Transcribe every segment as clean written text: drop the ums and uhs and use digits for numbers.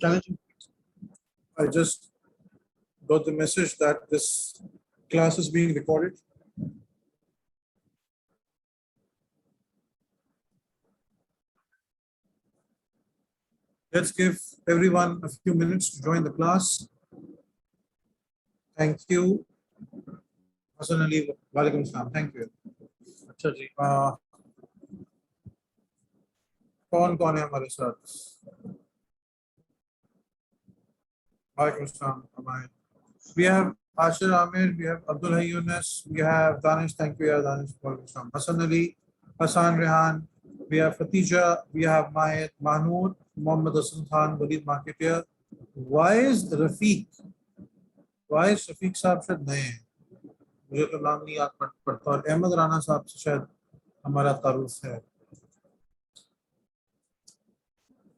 challenging. I just got the message that this class is being recorded. Let's give everyone a few minutes to join the class. Thank you. Hasan Ali, walaikum salam. Thank you. अच्छा जी, कौन कौन है हमारे साथ? वालेकुम सलाम. We have Ashir Amir, we have Abdul Hayy Yunus, we have Danish. Thank you, Danish. Walaikum salam. Hasan Ali, Hassan Rehan, we have Fatija, we have Mahid, Mahnoor, Mohammad Hassan Khan, Walid Marketeer. Why is Rafiq साहब शायद नए हैं, मुझे तो नाम नहीं याद पड़ता, और अहमद राना साहब से शायद हमारा तारुफ है.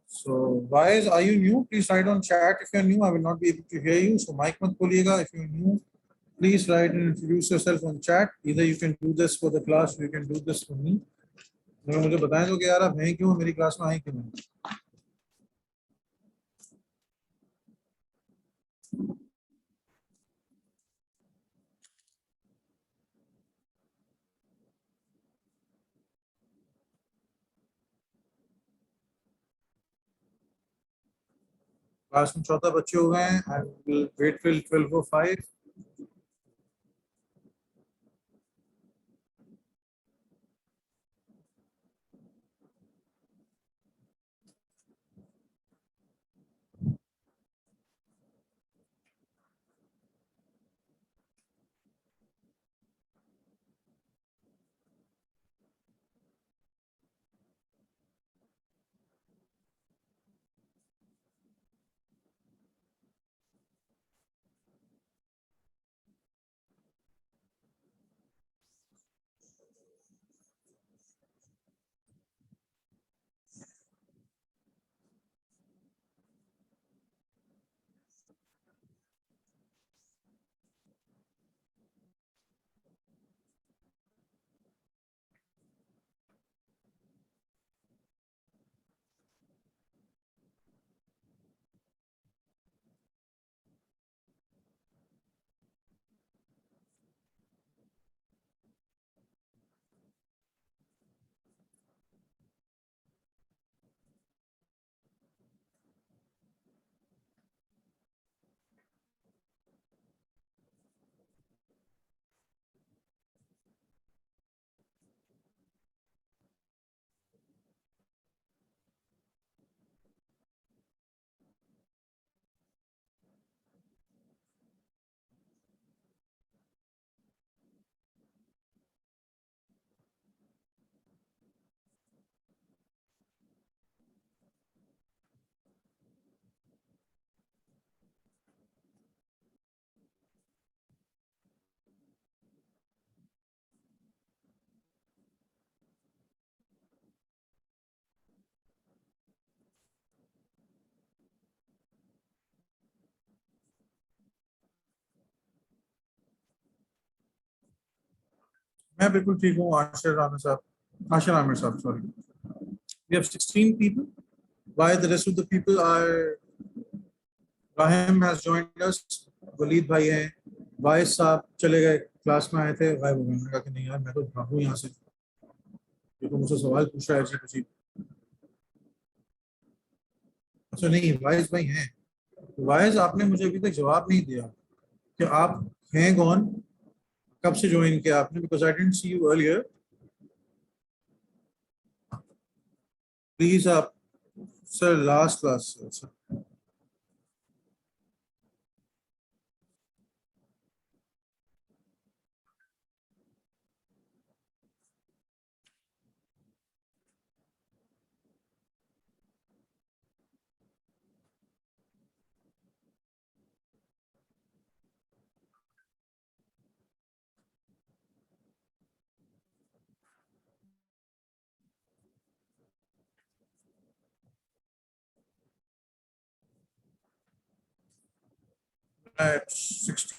So are you new? Please write on chat if you're new. I will not be able to hear you. So mic mat kholiega. If you're new, please write and introduce yourself on chat. Either you can do this for the class or you can do this for me. मुझे बताएं तो कि यार आप हैं क्यों, मेरी class में आए क्यों नहीं? क्लास में 14 बच्चे हो गए हैं. I will wait till 12:05. मैं बिल्कुल ठीक हूँ. आशिर आमिर साहब, sorry. We have 16 people. Why the rest of the people are? Rahim has joined us. Waleed भाई हैं. वाइस साहब चले गए, क्लास में आए थे, गायब हो गए. मैंने कहा कि नहीं यार, मैं तो भागूं यहाँ से. ये तो मुझसे सवाल पूछ रहा है जी कुछ. अच्छा नहीं, वाइस भाई हैं. वाइस, आपने मुझे अभी तक जवाब नहीं दिया कि आप हैं कौन, कब से ज्वाइन किया आपने, because I didn't see you earlier. Please आप. Sir last class sir. at 16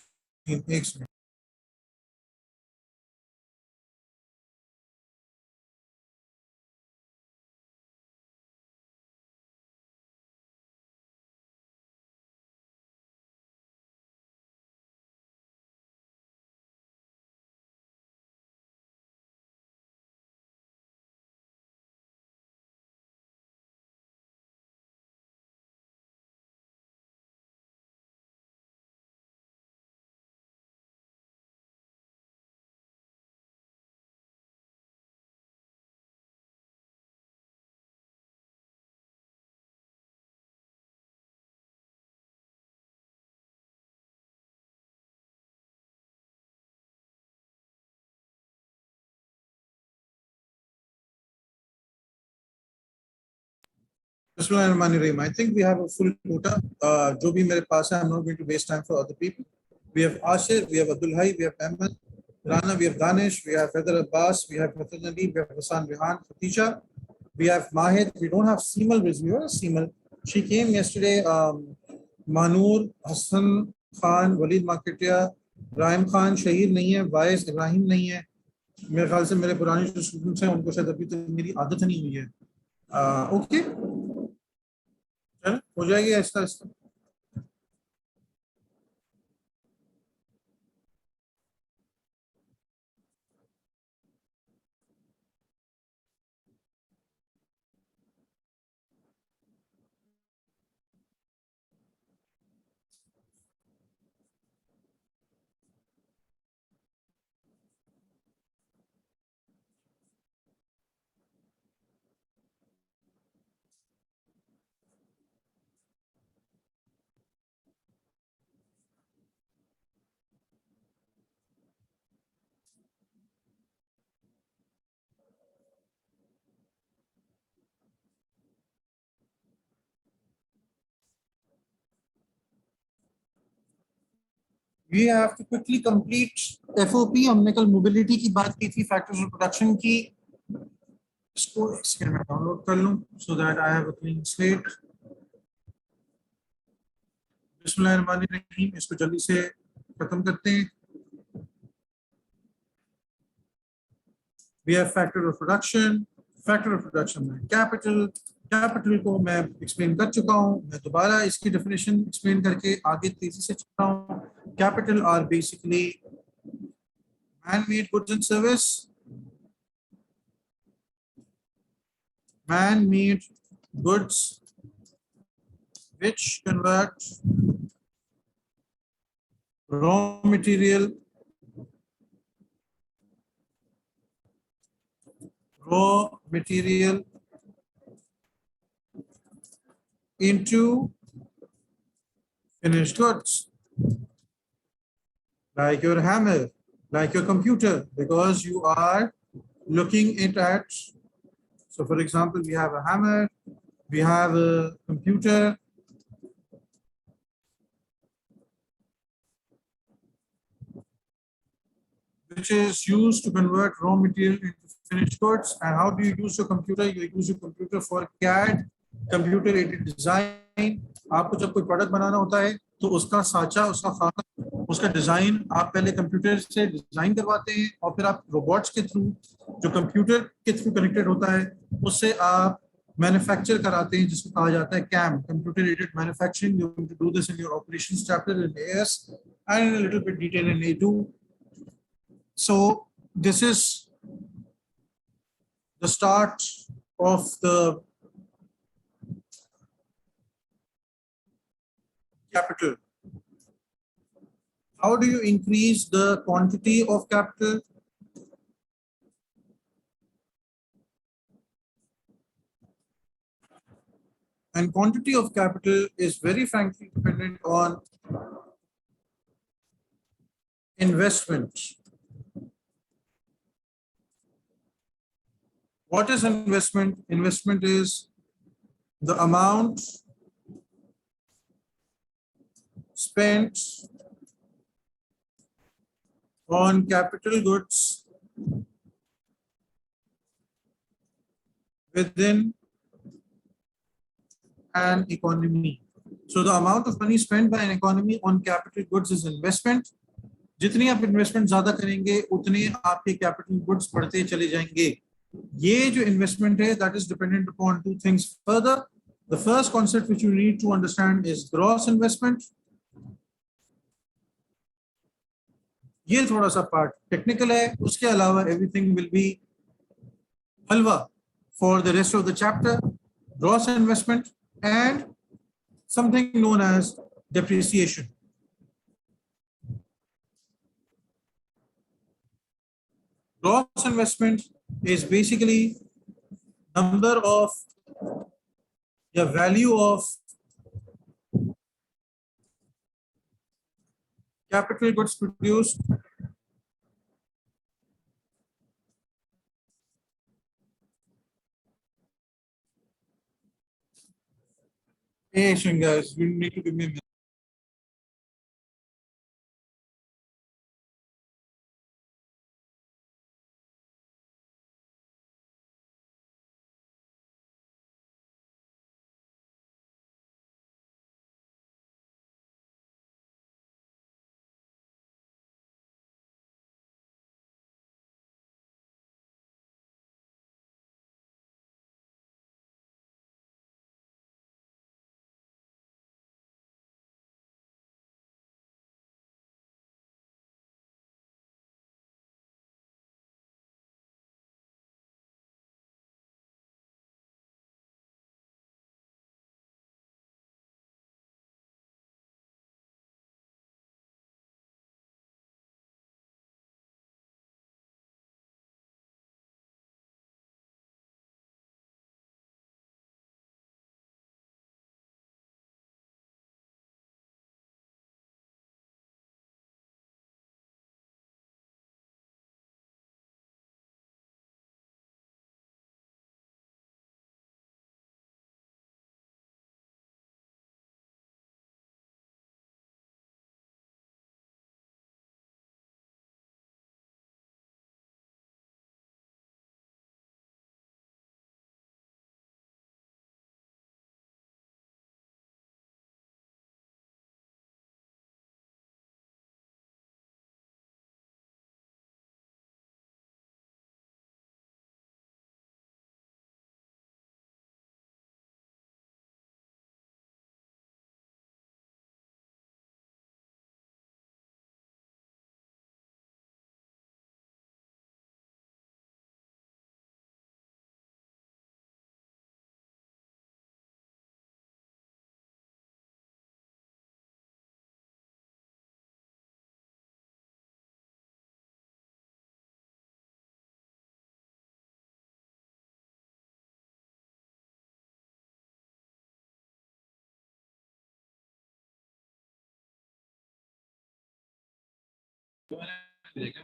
एक Bismillahirrahmanirrahim. I think we have a full quota. जो भी मेरे पास है, I'm not going to waste time for other people. We have Ashir, we have Abdul Hai, we have Ahmed, Rana, we have Danish, we have Heather Abbas, we have Hafiz Ali, we have Hassan Rehan, Fatisha, we have Mahid. We don't have Seemal reviewer. Seemal, she came yesterday. Manur, Hassan Khan, Walid Marketia, Rahim Khan, Shahid नहीं है, vice Ibrahim नहीं है. मेरे ख्याल से मेरे पुराने जो स्टूडेंट्स हैं उनको शायद अभी तक मेरी आदत नहीं हुई है. ओके, हो जाएगी ऐसा ऐसा. We have to quickly complete FOP. हमने कल मोबिलिटी की बात की थी, फैक्टर्स ऑफ प्रोडक्शन की. इसको एक सेकंड में डाउनलोड कर लूं so that I have a clean slate. बिस्मिल्लाहिर्रहमानिर्रहीम. इसको जल्दी से खत्म करते हैं. We have factor of production. Factor of production में capital. कैपिटल को मैं एक्सप्लेन कर चुका हूं. मैं दोबारा इसकी डेफिनेशन एक्सप्लेन करके आगे तेजी से चल रहा हूं. Capital R basically man-made goods and service. Man-made goods which convert raw material into finished goods, like your hammer, like your computer, because you are looking it at. So for example, we have a hammer, we have a computer, which is used to convert raw material into finished goods. And how do you use your computer? You use your computer for CAD, computer aided design. आपको जब कोई product बनाना होता है तो उसका साचा, उसका खाका, उसका डिजाइन आप पहले कंप्यूटर से डिजाइन करवाते हैं और फिर आप रोबोट्स के थ्रू, जो कंप्यूटर के थ्रू कनेक्टेड होता है, उससे आप मैन्युफैक्चर कराते हैं, जिसको कहा जाता है CAM, computer aided manufacturing. You going to do this in your operations chapter in AS and in a little bit detail in A2. So this is the start of the capital. How do you increase the quantity of capital? And quantity of capital is very frankly dependent on investment. What is investment? Investment is the amount spent on capital goods within an economy. So the amount of money spent by an economy on capital goods is investment. जितनी आप investment ज्यादा करेंगे उतने आपके capital goods बढ़ते चले जाएंगे. ये जो इन्वेस्टमेंट है, that is dependent upon two things further. The first concept which you need to understand is gross investment. ये थोड़ा सा पार्ट टेक्निकल है, उसके अलावा everything will be halwa for the rest of the chapter. Gross investment and something known as depreciation. Gross investment is basically number of the value of capital goods produced Hey, guys, you need to give me a minute.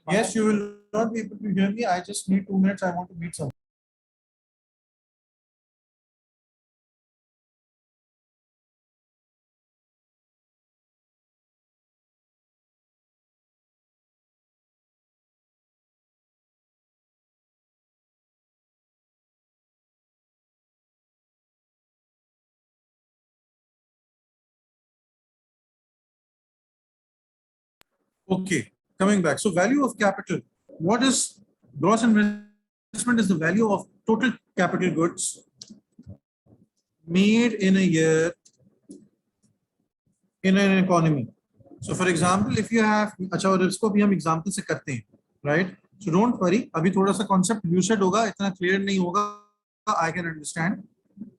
Yes, you will not be able to hear me. I just need 2 minutes. I want to meet someone. Okay, coming back. So value of capital. What is gross investment? Is the value of total capital goods made in a year in an economy. So for example, if you have, अच्छा और इसको भी हम example से करते हैं, right? So don't worry, अभी थोड़ा सा concept lucid होगा, इतना clear नहीं होगा, I can understand.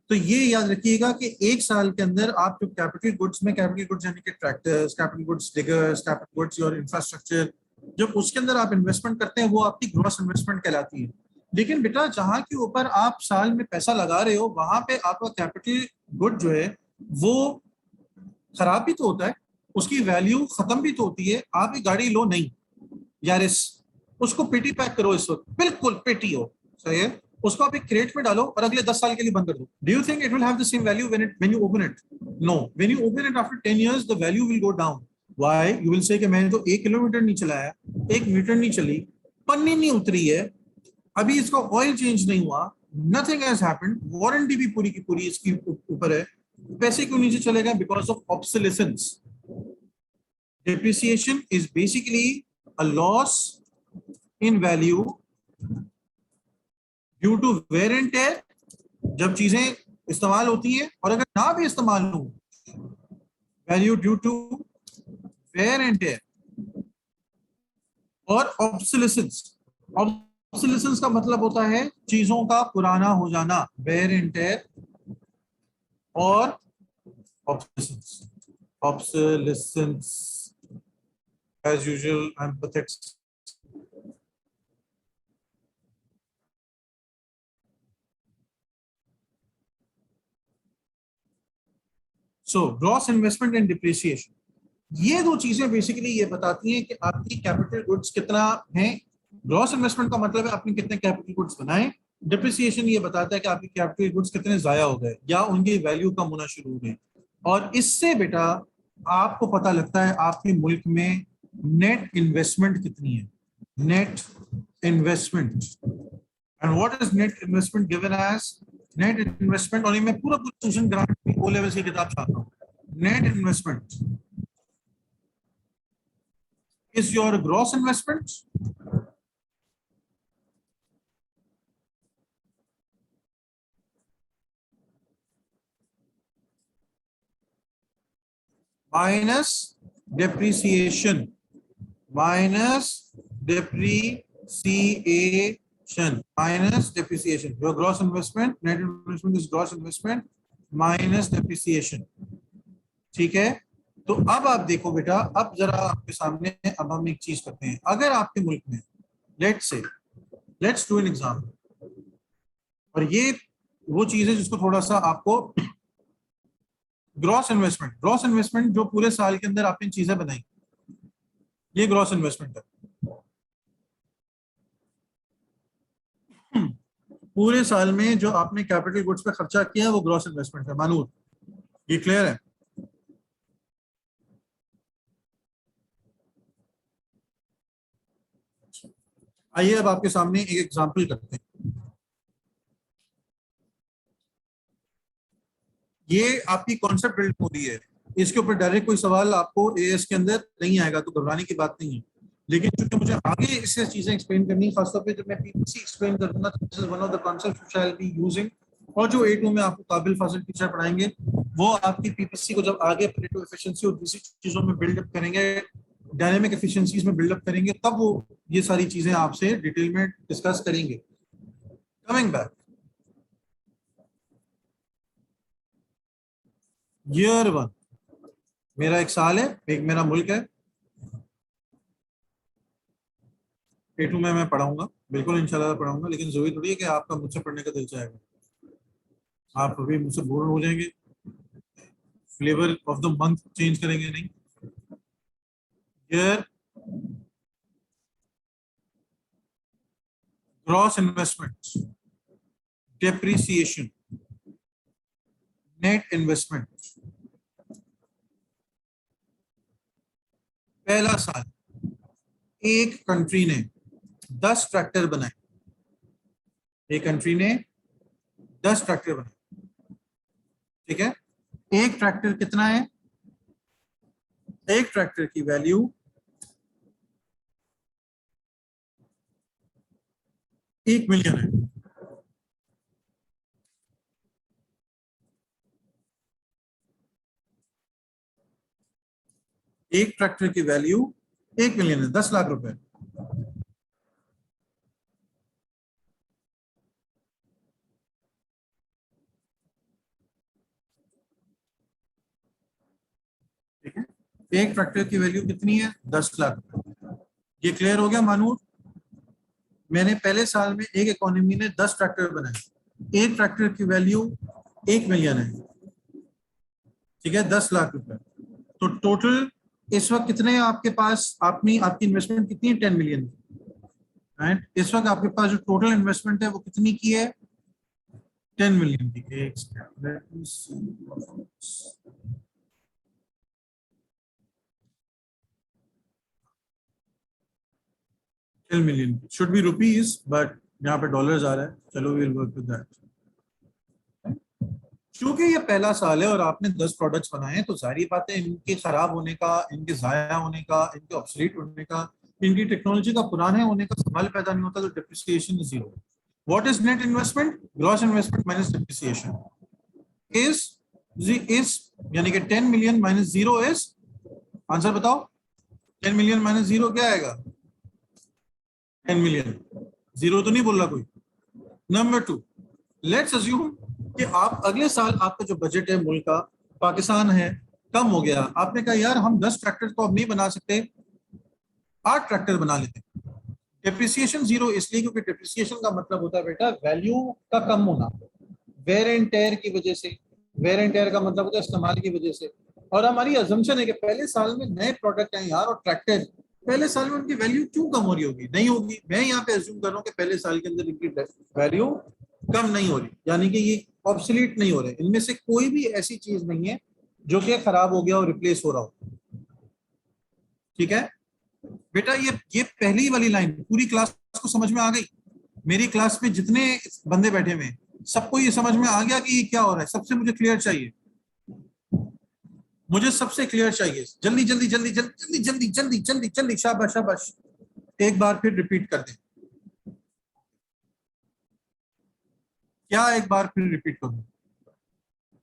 तो ये याद रखिएगा कि एक साल के अंदर आप जो कैपिटल गुड्स में, कैपिटल गुड्स यानी कि tractors, capital goods diggers, capital goods और इंफ्रास्ट्रक्चर, जब उसके अंदर आप इन्वेस्टमेंट करते हैं वो आपकी ग्रॉस इन्वेस्टमेंट कहलाती है. लेकिन बेटा जहां के ऊपर आप साल में पैसा लगा रहे हो वहां पे आपका कैपिटल गुड जो है वो खराब भी तो होता है, उसकी वैल्यू खत्म भी तो होती है. आप एक गाड़ी लो नहीं यारिस, उसको पेटी पैक करो इस वक्त, बिल्कुल पेटी हो, सही है, उसको आप एक क्रेट में डालो और अगले 10 साल के लिए बंद कर दो. Do you think it will have the same value when you open it? No, when you open it after 10 years the value will go down. Why? You will say कि मैंने तो 1 किलोमीटर नहीं चलाया, 1 मीटर नहीं चली, पन्नी नहीं उतरी है, अभी इसका ऑयल चेंज नहीं हुआ, नथिंग हैज हैपेंड, वारंटी भी पूरी की पूरी इसकी ऊपर है, पैसे क्यों नीचे चले गए? Because of obsolescence. Depreciation is basically a loss in value due to wear and tear. जब चीजें इस्तेमाल होती हैं और अगर ना भी इस्तेमाल हो, value due to wear and tear. और ऑब्सोलेसेंस, ऑब्सोलेसेंस का मतलब होता है चीजों का पुराना हो जाना, वेयर एंड टेयर और obsolescence. Obsolescence as usual, I'm pathetic. So gross investment and depreciation, ये दो चीजें बेसिकली ये बताती हैं कि आपकी कैपिटल गुड्स कितना है. ग्रॉस इन्वेस्टमेंट का मतलब है आपने कितने कैपिटल गुड्स बनाए. डिप्रिसिएशन ये बताता है कि आपके कैपिटल गुड्स कितने जाया हो गए या उनकी वैल्यू कम होना शुरू हो गई. और इससे बेटा आपको पता लगता है आपके मुल्क में नेट इन्वेस्टमेंट कितनी है, net investment. And what is net investment given as net investment, और मैं पूरा ट्यूशन ग्रांट ओ लेवल की किताब चाहता हूँ। Net investment is your gross investment minus depreciation, minus depreciation, minus depreciation. Your gross investment, net investment is gross investment minus depreciation. ठीक है, तो अब आप देखो बेटा, अब जरा आपके सामने अब हम एक चीज करते हैं। अगर आपके मुल्क में लेट्स डू एन एग्जाम्पल, और ये वो चीज है जिसको थोड़ा सा आपको ग्रॉस इन्वेस्टमेंट जो पूरे साल के अंदर आपने चीजें बनाई, ये ग्रॉस इन्वेस्टमेंट है। पूरे साल में जो आपने कैपिटल गुड्स पे खर्चा किया वो ग्रॉस इन्वेस्टमेंट है। मानूर, ये क्लियर है? आइए अब आपके सामने एक एग्जांपल करते हैं। ये आपकी कॉन्सेप्ट बिल्ड हो रही है, इसके ऊपर डायरेक्ट कोई सवाल आपको एएस के अंदर नहीं आएगा, तो घबराने की बात नहीं है। लेकिन चूंकि मुझे आगे इससे चीजें एक्सप्लेन करनी है, खासतौर पे जब मैं पीपीसी एक्सप्लेन करूंगा तो this is one of the concepts which I will be using. और जो A2 में आपको काबिल फाजिल टीचर पढ़ाएंगे वो आपकी पीपीसी को जब आगे ऑपरेटिव एफिशिएंसी और दूसरी चीजों में बिल्डअप करेंगे, डायनेमिक एफिशिएंसीज में बिल्डअप करेंगे, तब वो ये सारी चीजें आपसे डिटेल में डिस्कस करेंगे। कमिंग बैक, ईयर 1 मेरा एक साल है, एक मेरा मुल्क है। A2 में मैं पढ़ाऊंगा, बिल्कुल इंशाल्लाह पढ़ाऊंगा, लेकिन जरूरी थोड़ी है कि आपका मुझसे पढ़ने का दिल चाहेगा। आप अभी मुझसे बोर हो जाएंगे, flavour of the month change करेंगे नहीं। Year gross investment, depreciation, net investment. पहला साल, एक कंट्री ने 10 ट्रैक्टर बनाए, एक कंट्री ने 10 ट्रैक्टर बनाए। ठीक है, एक ट्रैक्टर कितना है? एक ट्रैक्टर की वैल्यू 1 मिलियन है। एक ट्रैक्टर की वैल्यू 1 मिलियन है, 10 लाख रुपए। ठीक है, एक ट्रैक्टर की वैल्यू कितनी है? 10 लाख रुपए। ये क्लियर हो गया मानूर? मैंने पहले साल में एक इकोनॉमी ने 10 ट्रैक्टर बनाए, एक ट्रैक्टर की वैल्यू 1 मिलियन है। ठीक है, 10 लाख रुपए। तो टोटल इस वक्त कितने आपके पास, आपकी इन्वेस्टमेंट कितनी है? 10 मिलियन। एंड इस वक्त आपके पास जो टोटल इन्वेस्टमेंट है वो कितनी की है? 10 मिलियन की। एक second, 10 million should be rupees, but यहाँ पे डॉलर्स आ रहा है। चलो we will work with that. क्योंकि ये पहला साल है और आपने 10 प्रोडक्ट्स बनाए हैं, तो सारी बातें इनके खराब होने का, इनके जाया होने का, इनके ऑब्सोलीट होने का, इनकी टेक्नोलॉजी का पुराने होने का सवाल पैदा नहीं होता। तो depreciation is zero. What is net investment? Gross investment minus depreciation is यानी कि 10 million minus zero is, answer बताओ, 10 मिलियन माइनस जीरो क्या आएगा? 10 मिलियन। जीरो तो नहीं बोल रहा कोई। नंबर 2, लेट्स अज्यूम कि आप अगले साल आपका जो बजट है मुल्क का, पाकिस्तान है, कम हो गया। आपने कहा यार हम 10 ट्रैक्टर तो अब नहीं बना सकते, 8 ट्रैक्टर बना लेते हैं। डेप्रिसिएशन जीरो इसलिए क्योंकि डेप्रिसिएशन का मतलब होता है बेटा वैल्यू का कम होना, वेयर एंड टेयर की वजह से। वेयर एंड टेयर का मतलब होता है इस्तेमाल की वजह से। और हमारी अजम्पशन है कि पहले साल में नए प्रोडक्ट हैं यार, और ट्रैक्टर पहले साल में उनकी वैल्यू क्यों कम हो रही होगी? नहीं होगी। मैं यहाँ पे अज्यूम कर रहा हूँ कि पहले साल के अंदर इनकी वैल्यू कम नहीं हो रही, यानी कि ये ऑब्सोलीट नहीं हो रहे। इनमें से कोई भी ऐसी चीज नहीं है जो कि खराब हो गया और रिप्लेस हो रहा हो। ठीक है बेटा, ये पहली वाली लाइन पूरी क्लास को समझ में आ गई? मेरी क्लास में जितने बंदे बैठे हुए हैं सबको ये समझ में आ गया कि ये क्या हो रहा है? सबसे मुझे क्लियर चाहिए, मुझे सबसे क्लियर चाहिए। जल्दी जल्दी जल्दी जल्दी जल्दी जल्दी जल्दी जल्दी, शाबाश शाबाश। एक बार फिर रिपीट कर दें। क्या एक बार फिर रिपीट कर दूं?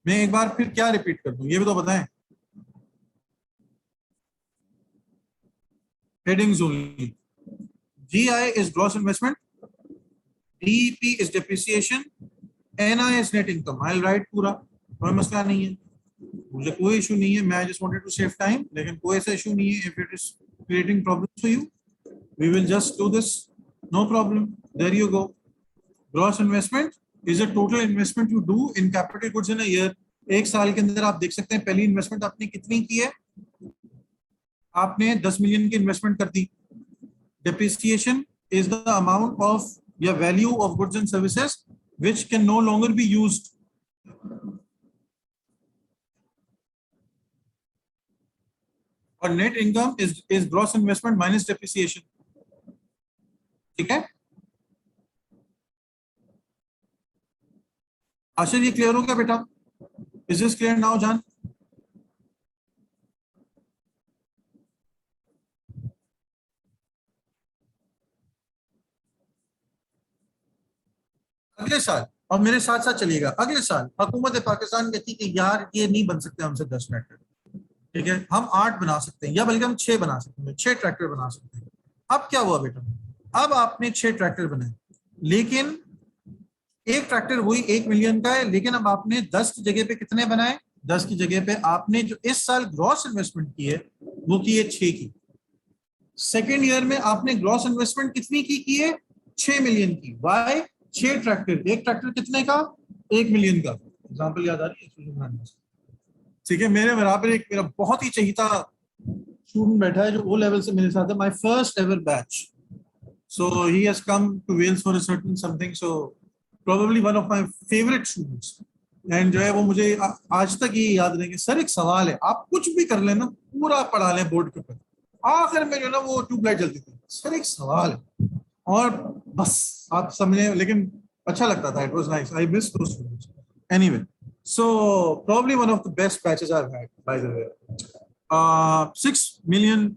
मैं एक बार फिर क्या रिपीट कर दूं, ये भी तो बताएं। Headings only. GI is gross investment, DEP is depreciation, NI is net income. I right पूरा, कोई मसला नहीं है, मुझे कोई इशू नहीं है। मैं just wanted to save time, लेकिन कोई ऐसा इशू नहीं है। If it is creating problem for you, we will just do this, no problem. There you go. Gross investment is a total investment you do in capital goods in a year. एक साल के अंदर आप देख सकते हैं पहली investment आपने कितनी की है, आपने 10 मिलियन की इन्वेस्टमेंट कर दी। Depreciation is the amount of या value of goods and services which can no longer be used. और net income is gross investment minus depreciation. ठीक है आशीष, ये क्लियर हो गया बेटा? इज दिस क्लियर नाउ जान? अगले साल, और मेरे साथ साथ चलिएगा, अगले साल हुकूमत पाकिस्तान कहती कि यार ये नहीं बन सकते हमसे 10 ट्रैक्टर, ठीक है हम 8 बना सकते हैं, या बल्कि हम 6 बना सकते हैं, 6 ट्रैक्टर बना सकते हैं। अब क्या हुआ बेटा, अब आपने 6 ट्रैक्टर बनाए, लेकिन एक ट्रैक्टर वही 1 मिलियन का है, लेकिन अब आपने 10 की जगह पे कितने बनाए? 10 की जगह पे आपने जो इस साल ग्रॉस इन्वेस्टमेंट की है वो की है 6 की। सेकेंड ईयर में आपने ग्रॉस इन्वेस्टमेंट कितनी की है? 6 मिलियन की। वाई? 6 ट्रैक्टर, एक ट्रैक्टर कितने का? 1 मिलियन का। एग्जाम्पल याद आ रही है? ठीक है, मेरे बराबर एक मेरा बहुत ही चहीता स्टूडेंट बैठा है जो ओ लेवल से मेरे साथ है, my first ever batch. So he has come to Wales for a certain something. So probably one of my favorite students. And जो है वो मुझे आज तक ये याद रहेंगे। सर एक सवाल है, आप कुछ भी कर लेना, पूरा पढ़ा लें बोर्ड के ऊपर, आखिर में जो ना वो ट्यूबलाइट जलती थी। सर एक सवाल है, और बस आप समझे। लेकिन अच्छा लगता था, it was nice, I miss those students. Anyway, so probably one of the best batches I've had, by the way. 6 million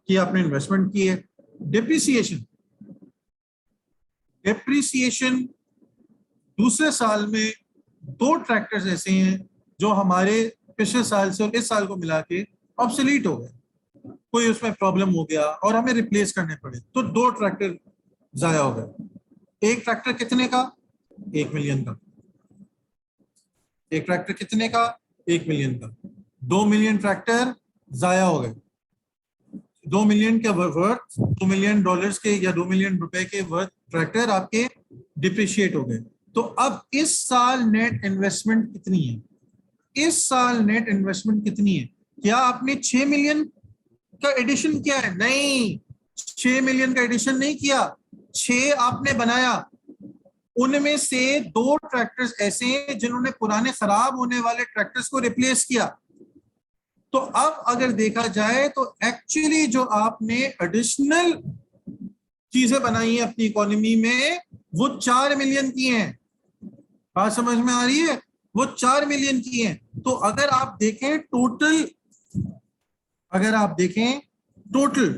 की आपने इन्वेस्टमेंट की है। डिप्रिसिएशन, डेप्रिसिएशन दूसरे साल में 2 ट्रैक्टर्स ऐसे हैं जो हमारे पिछले साल से और इस साल को मिला के ऑब्सोलीट हो गए, कोई उसमें प्रॉब्लम हो गया और हमें रिप्लेस करने पड़े, तो 2 ट्रैक्टर जाया हो गए। एक ट्रैक्टर कितने का? 1 मिलियन का। एक ट्रैक्टर कितने का? 1 मिलियन का। 2 मिलियन ट्रैक्टर जाया हो गए। 2 मिलियन के वर्थ, $2 मिलियन के या 2 मिलियन रुपए के वर्थ ट्रैक्टर आपके डिप्रिशिएट हो गए। तो अब इस साल नेट इन्वेस्टमेंट कितनी है? इस साल नेट इन्वेस्टमेंट कितनी है? क्या आपने 6 मिलियन का एडिशन किया है? नहीं, 6 मिलियन का एडिशन नहीं किया, 6 आपने बनाया। उनमें से 2 ट्रैक्टर्स ऐसे हैं जिन्होंने पुराने खराब होने वाले ट्रैक्टर्स को रिप्लेस किया। तो अब अगर देखा जाए तो एक्चुअली जो आपने एडिशनल चीजें बनाई है अपनी इकोनॉमी में वो 4 मिलियन की हैं। बात समझ में आ रही है? वो 4 मिलियन की हैं। तो अगर आप देखें टोटल, अगर आप देखें total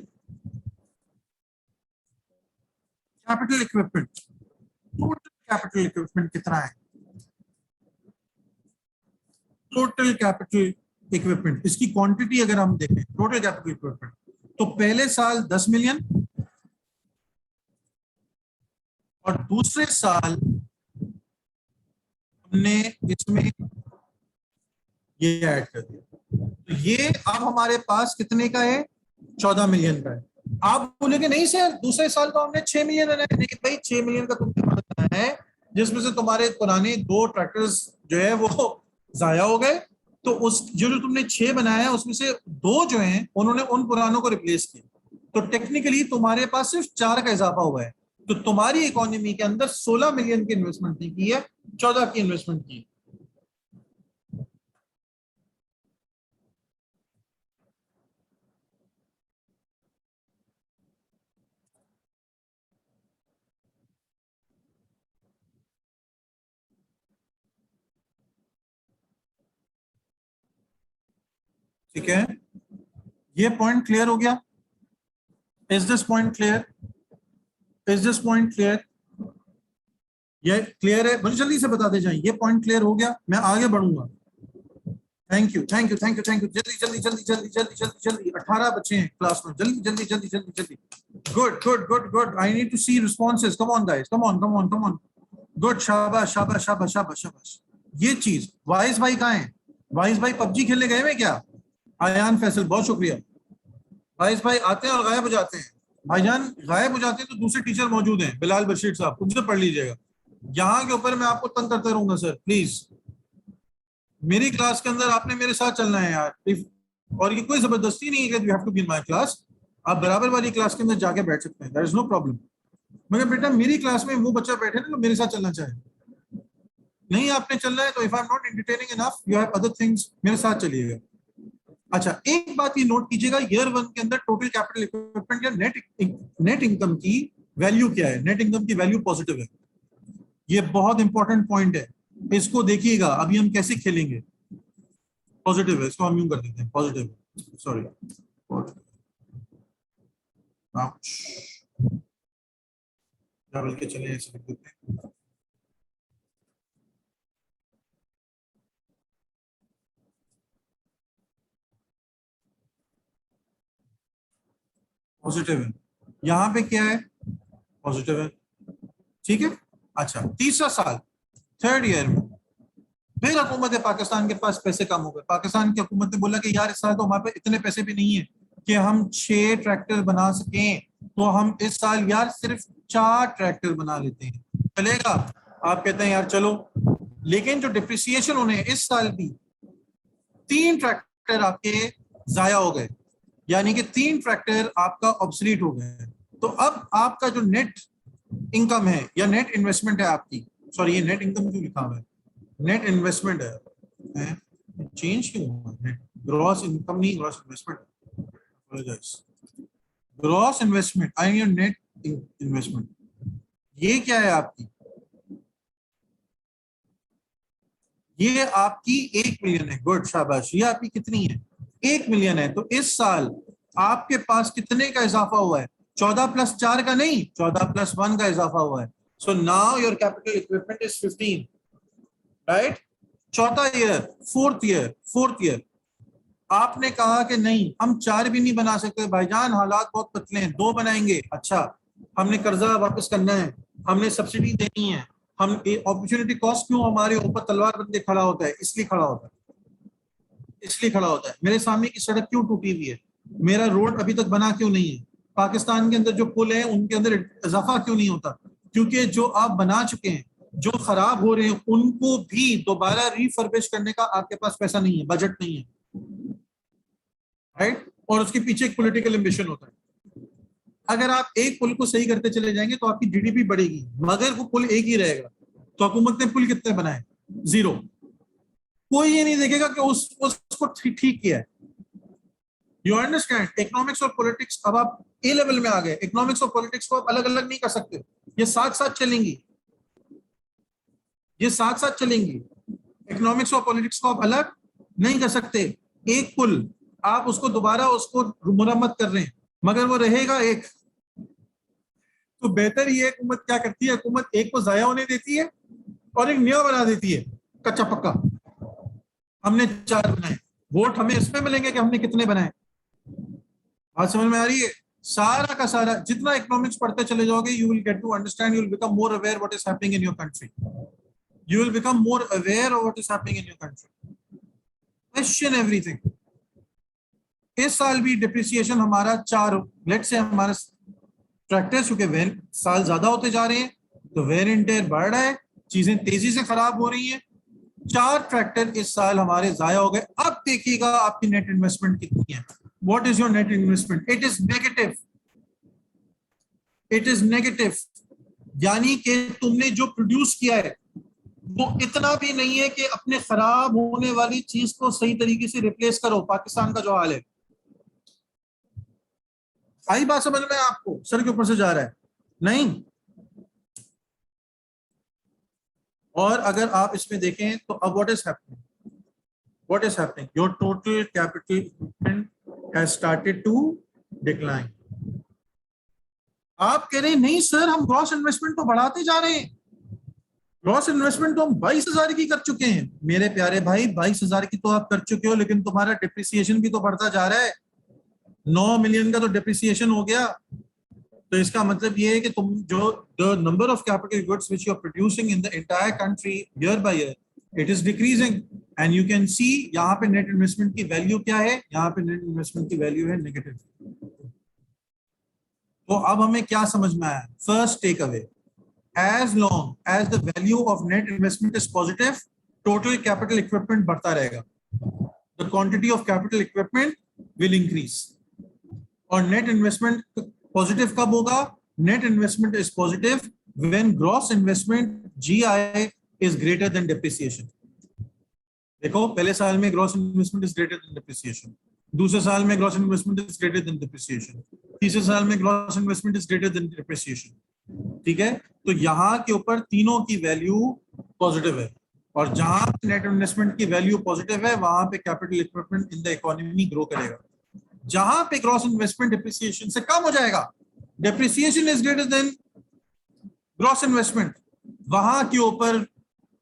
capital equipment, total capital equipment कितना है? टोटल कैपिटल इक्विपमेंट, इसकी क्वांटिटी अगर हम देखें, टोटल कैपिटल इक्विपमेंट, तो पहले साल 10 मिलियन और दूसरे साल हमने इसमें ये ऐड कर दिया, तो ये अब हमारे पास कितने का है? 14 मिलियन का है। आप बोलेंगे नहीं सर दूसरे साल तो हमने 6 मिलियन बनाया। नहीं भाई, 6 मिलियन का तुमने बनाया है जिसमें से तुम्हारे पुराने 2 ट्रैक्टर्स जो है वो जाया हो गए, तो उस जो तुमने 6 बनाया है उसमें से 2 जो हैं उन्होंने उन पुरानों को रिप्लेस किया। तो टेक्निकली तुम्हारे पास सिर्फ 4 का इजाफा हुआ है। तो तुम्हारी इकोनॉमी के अंदर 16 मिलियन की इन्वेस्टमेंट नहीं की है, 14 की इन्वेस्टमेंट की। ठीक है, ये पॉइंट क्लियर हो गया? Is this point clear? Is this point clear? ये क्लियर है? मुझे जल्दी से बताते जाएं, ये पॉइंट क्लियर हो गया, मैं आगे बढ़ूंगा। Thank you thank you thank you thank you. जल्दी जल्दी जल्दी जल्दी जल्दी जल्दी जल्दी 18 बच्चे हैं क्लास में, जल्दी जल्दी जल्दी जल्दी जल्दी। Good good good good, I need to see responses, come on guys, come on come on come on. Good, शाबाश शाबाश शाबाश शाबाश शाबाश। ये चीज, वाइस भाई कहाँ है? वाइस भाई पबजी खेलने गए हैं क्या? आयान फैसल, बहुत शुक्रिया। वाइस भाई आते हैं और गायब हो जाते हैं। भाईजान गायब हो जाते हैं तो दूसरे टीचर मौजूद हैं, बिलाल बशीर साहब, उनसे पढ़ लीजिएगा। यहाँ के ऊपर मैं आपको तंग करते रहूंगा सर, प्लीज। मेरी क्लास के अंदर आपने मेरे साथ चलना है यार। और ये कोई जबरदस्ती नहीं है कि you have to be in my class, आप बराबर वाली क्लास के अंदर जाके बैठ सकते हैं, देयर इज नो प्रॉब्लम। मगर बेटा मेरी क्लास में वो बच्चा बैठे ना तो मेरे साथ चलना चाहे, नहीं आपने चलना है तो if I am not entertaining enough, you have other things, मेरे साथ चलिएगा। अच्छा, एक बात ये नोट कीजिएगा, ईयर 1 के अंदर टोटल कैपिटल इक्विपमेंट या नेट इनकम की वैल्यू क्या है? नेट इनकम की वैल्यू पॉजिटिव है, ये बहुत इंपॉर्टेंट पॉइंट है, इसको देखिएगा। अभी हम कैसे खेलेंगे? पॉजिटिव है, इसको हम यूं कर देते हैं, पॉजिटिव, सॉरी बल्कि चले ऐसे लिख देते हैं। पॉजिटिव है, यहाँ पे क्या है? पॉजिटिव है, ठीक है। अच्छा, तीसरा साल, थर्ड ईयर में फिर हुकूमत पाकिस्तान के पास पैसे कम हो गए। पाकिस्तान की हुकूमत ने बोला कि यार इस साल तो हमारे पास इतने पैसे भी नहीं है कि हम 6 ट्रैक्टर बना सकें, तो हम इस साल यार सिर्फ 4 ट्रैक्टर बना लेते हैं, चलेगा? आप कहते हैं यार चलो, लेकिन जो डिप्रिसिएशन होने इस साल की 3 ट्रैक्टर आपके जाया हो गए, यानी कि 3 ट्रैक्टर आपका ऑब्सलीट हो गए। तो अब आपका जो नेट इनकम है या नेट इन्वेस्टमेंट है आपकी, सॉरी ये नेट इनकम क्यों लिखा हुआ है, नेट इन्वेस्टमेंट है, चेंज क्यों हुआ? नेट ग्रॉस इनकम नहीं, gross investment, gross investment, I mean net investment. ये क्या है आपकी? ये आपकी 1 मिलियन है। गुड, शाबाश। ये आपकी कितनी है? 1 मिलियन है। तो इस साल आपके पास कितने का इजाफा हुआ है? 14 + 4 का नहीं, 14 + 1 का इजाफा हुआ है। So now your capital equipment is 15, right? चौथा ईयर, फोर्थ ईयर आपने कहा कि नहीं हम 4 भी नहीं बना सकते भाईजान, हालात बहुत पतले हैं, 2 बनाएंगे। अच्छा, हमने कर्जा वापस करना है, हमने सब्सिडी देनी है, हम अपॉर्चुनिटी कॉस्ट क्यों हमारे ऊपर तलवार बन के खड़ा होता है? इसलिए खड़ा होता है, इसलिए खड़ा होता है। मेरे सामने की सड़क क्यों टूटी हुई है? मेरा रोड अभी तक बना क्यों नहीं है? पाकिस्तान के अंदर जो पुल है उनके अंदर इजाफा क्यों नहीं होता? क्योंकि जो आप बना चुके हैं, जो खराब हो रहे हैं, उनको भी दोबारा रिफर्बिश करने का आपके पास पैसा नहीं है, बजट नहीं है, राइट? और उसके पीछे एक पॉलिटिकल एम्बिशन होता है। अगर आप एक पुल को सही करते चले जाएंगे तो आपकी जीडीपी बढ़ेगी, मगर वो पुल एक ही रहेगा। तो हुकूमत ने पुल कितने बनाए? 0। कोई ये नहीं देखेगा कि उसको ठीक किया है। You understand? इकोनॉमिक्स और पॉलिटिक्स, अब आप ए लेवल में आ गए, इकोनॉमिक्स और पॉलिटिक्स को आप अलग अलग नहीं कर सकते, ये साथ साथ चलेंगी, ये साथ साथ चलेंगी। इकोनॉमिक्स और पॉलिटिक्स को आप अलग नहीं कर सकते। एक पुल आप उसको दोबारा उसको मुरम्मत कर रहे हैं, मगर वो रहेगा एक। तो बेहतर ये हुकूमत क्या करती है? हुकूमत एक को जाया होने देती है और एक नया बना देती है, कच्चा पक्का। हमने 4 बनाए, वोट हमें इसमें मिलेंगे कि हमने कितने बनाए। बात समझ में आ रही है? सारा का सारा जितना इकोनॉमिक्स पढ़ते चले जाओगे, you will get to understand, you will become more aware what is happening in your country, you will become more aware of what is happening in your country, question everything. इस साल भी depreciation हमारा 4, late से हमारा tractors चूंकि साल ज्यादा होते जा रहे हैं तो वेयर एंड टेयर बढ़ रहा है, चीजें तेजी से खराब हो रही हैं। 4 ट्रैक्टर इस साल हमारे जाया हो गए। अब देखिएगा आपकी नेट इन्वेस्टमेंट कितनी है। What is your net investment? It is negative, it is negative, यानी कि तुमने जो प्रोड्यूस किया है वो इतना भी नहीं है कि अपने खराब होने वाली चीज को सही तरीके से रिप्लेस करो। पाकिस्तान का जो हाल है, आई बात समझ में? आपको सर के ऊपर से जा रहा है नहीं? और अगर आप इसमें देखें तो अब what is happening, what is happening? Your total capital equipment has started to decline. आप कह रहे हैं नहीं सर, हम ग्रॉस इन्वेस्टमेंट तो बढ़ाते जा रहे हैं, ग्रॉस इन्वेस्टमेंट तो हम 22,000 की कर चुके हैं। मेरे प्यारे भाई, 22,000 की तो आप कर चुके हो, लेकिन तुम्हारा डिप्रिसिएशन भी तो बढ़ता जा रहा है। 9 मिलियन का तो डिप्रिसिएशन हो गया। तो इसका मतलब ये है कि तुम जो the number of capital goods which you are producing in the entire country year by year, it is decreasing. And you can see यहाँ पे नेट इन्वेस्टमेंट की वैल्यू क्या है, यहाँ पे नेट इन्वेस्टमेंट की वैल्यू है नेगेटिव। तो अब हमें क्या समझ में आया? First take away, as long as the value of net investment is positive, total capital equipment बढ़ता रहेगा, the quantity of capital equipment will increase। और net investment positive कब होगा? Net investment is positive when gross investment GI is greater than depreciation। देखो, पहले साल में gross investment is greater than depreciation, दूसरे साल में gross investment is greater than depreciation, तीसरे साल में gross investment is greater than depreciation। ठीक है, तो यहाँ के ऊपर तीनों की वैल्यू पॉजिटिव है, और जहां नेट इन्वेस्टमेंट की वैल्यू पॉजिटिव है वहां पे capital equipment in the economy grow करेगा। जहां पे ग्रॉस इन्वेस्टमेंट डिप्रिसिएशन से कम हो जाएगा, depreciation is greater than gross investment, वहां के ऊपर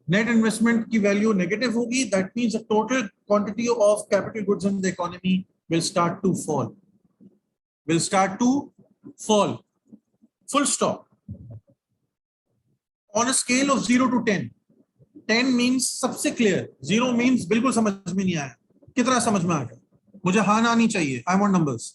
नेट इन्वेस्टमेंट की वैल्यू नेगेटिव होगी। That means the total quantity of capital goods in the economy will start to fall, will start to fall, full stop। On a scale of 0 to 10, 10 means सबसे clear, 0 means बिल्कुल समझ में नहीं आया। कितना समझ में आ गया? मुझे हाँ ना नहीं चाहिए, I want numbers।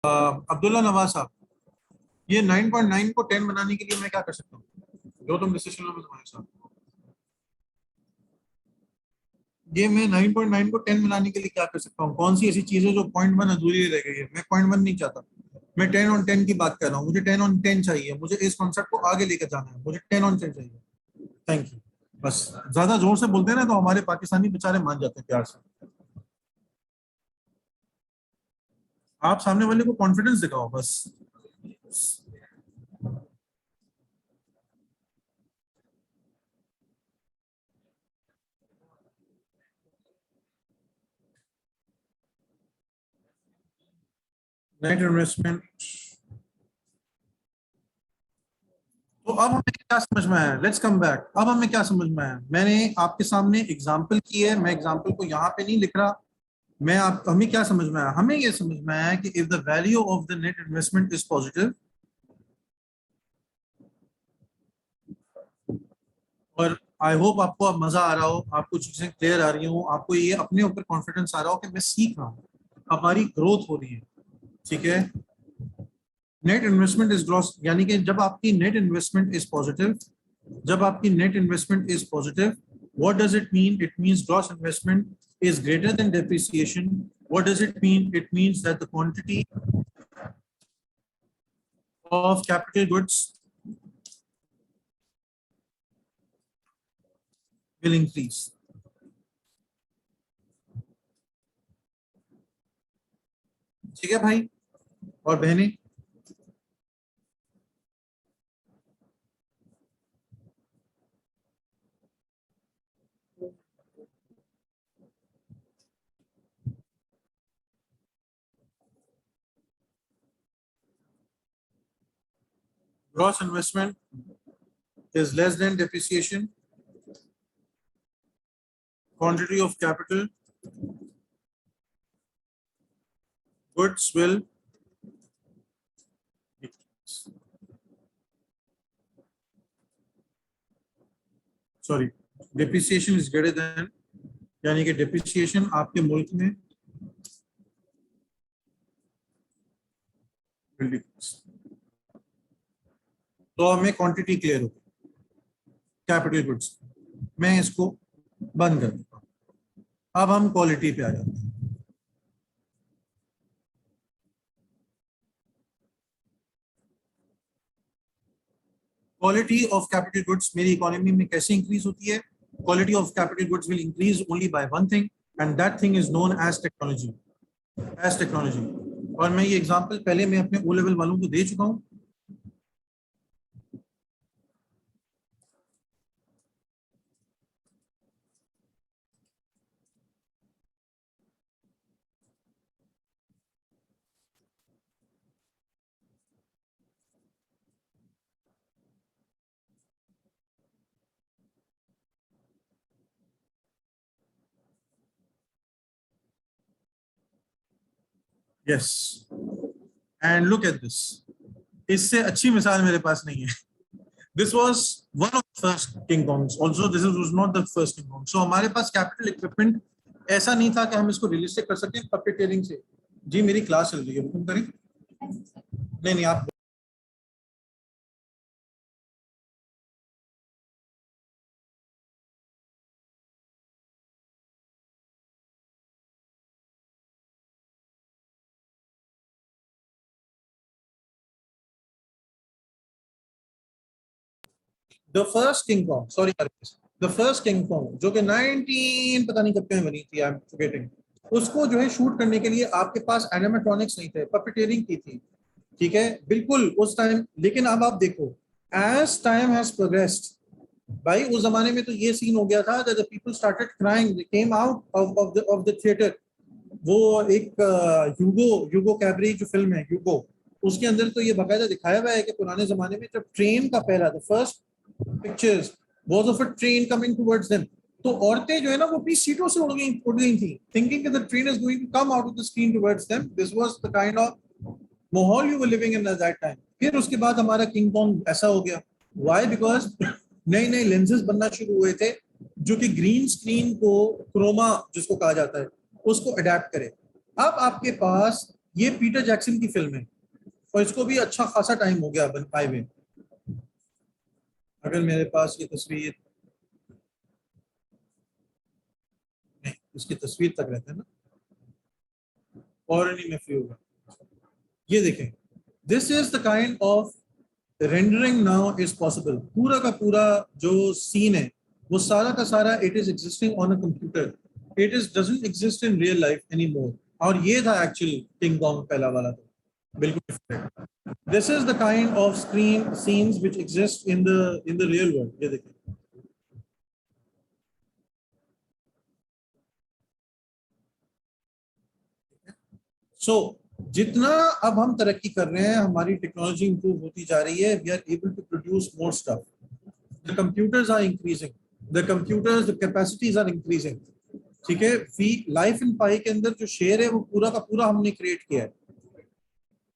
Abdullah Nawaz साहब, ये 9.9 को 10 बनाने के लिए मैं क्या कर सकता हूँ? जो तुम डिसीजन लो तुम्हारे साथ, ये मैं 9.9 को 10 बनाने के लिए क्या कर सकता हूँ? कौन सी ऐसी चीज है जो 0.1 अधूरी रह गई है? मैं 0.1 नहीं चाहता, मैं 10 on 10 की बात कर रहा हूँ। मुझे 10 on 10 चाहिए, मुझे इस कॉन्सेप्ट को आगे लेकर जाना है, मुझे 10 on 10 चाहिए। Thank you. बस ज्यादा जोर से बोलते हैं ना तो हमारे पाकिस्तानी बेचारे मान जाते हैं प्यार से। आप सामने वाले को कॉन्फिडेंस दिखाओ बस। नेट इन्वेस्टमेंट, तो अब हमें क्या समझ में आया? Let's come back. अब हमें क्या समझ में आया? मैंने आपके सामने एग्जांपल की है, मैं एग्जांपल को यहाँ पे नहीं लिख रहा। मैं आप हमें क्या समझ में आया? हमें ये समझ में आया कि if the value of the net investment is positive, और आई होप आपको अब मजा आ रहा हो, आपको चीजें क्लियर आ रही हो, आपको ये अपने ऊपर कॉन्फिडेंस आ रहा हो कि मैं सीख रहा हूँ, हमारी ग्रोथ हो रही है। ठीक है, नेट इन्वेस्टमेंट इज ग्रॉस, यानी कि जब आपकी नेट इन्वेस्टमेंट इज पॉजिटिव, जब आपकी net investment is positive, what does it mean? It means gross investment is greater than depreciation. What does it mean? It means that the quantity of capital goods will increase. ठीक है भाई और बहनें, gross investment is less than depreciation, quantity of capital goods will decrease. Sorry, depreciation is greater than, यानी कि depreciation आपके मुल्क में will decrease. तो हमें क्वांटिटी क्लियर हो, कैपिटल गुड्स, मैं इसको बंद कर देता हूँ। अब हम क्वालिटी पे आ जाते हैं। क्वालिटी ऑफ कैपिटल गुड्स मेरी इकोनॉमी में कैसे इंक्रीज होती है? Quality of capital goods will increase only by one thing, and that thing is known as technology, as technology. और मैं ये एग्जांपल पहले मैं अपने ओ लेवल वालों को दे चुका हूँ। Yes, and look at this, इससे अच्छी मिसाल मेरे पास नहीं है। This was one of the first King Kongs, also this was not the first King Kong. So हमारे पास कैपिटल इक्विपमेंट ऐसा नहीं था कि हम इसको रियलिस्टिक कर सकें पपेटियरिंग से। जी मेरी क्लास चल रही है, हुक्म करें। नहीं नहीं आप the first King Kong, sorry the first King Kong जो कि 19 पता नहीं कब में बनी थी, आई एम फॉरगेटिंग, उसको जो है शूट करने के लिए आपके पास एनिमेट्रॉनिक्स नहीं थे, पपेटियरिंग की थी, ठीक है बिल्कुल उस टाइम। लेकिन अब आप देखो एज टाइम हैज प्रोग्रेस्ड, भाई उस जमाने में तो ये सीन हो गया था that the people started crying, they came out of the theatre. वो एक ह्यूगो ह्यूगो कैबरे जो फिल्म है ह्यूगो, उसके अंदर तो ये बाकायदा दिखाया हुआ है कि पुराने जमाने में जब ट्रेन का पहला the first pictures was of a train coming towards them, तो औरतें जो है ना वो अपनी सीटों से उड़ गई थी, thinking the train is going to come out of the screen towards them. This was the kind of माहौल you were living in at that time. फिर उसके बाद हमारा किंग कॉन्ग ऐसा हो गया, व्हाई? बिकॉज नए नए लेंसेज बनना शुरू हुए थे जो कि ग्रीन स्क्रीन को, क्रोमा जिसको कहा जाता है, उसको अडेप्ट करे। अब आपके पास ये पीटर जैक्सन की फिल्म है और इसको भी अच्छा खासा टाइम हो गया बन पाए हुए। अगर मेरे पास ये तस्वीर नहीं, इसकी तस्वीर तक रहता है ना, और नहीं में फ्री होगा। ये देखें, this is the kind of rendering now is possible. पूरा का पूरा जो सीन है वो सारा का सारा it is existing on a computer, it is doesn't exist in real life any more. और ये था एक्चुअल किंग कॉन्ग पहला वाला, तो बिल्कुल this is the kind of screen scenes which exist in the real world. ये देखें, सो जितना अब हम तरक्की कर रहे हैं, हमारी टेक्नोलॉजी इंप्रूव होती जा रही है, we are able to produce more stuff, the computers are increasing, the computers the capacities are increasing, ठीक है। फी लाइफ इन पाई के अंदर जो शेयर है वो पूरा का पूरा हमने क्रिएट किया है।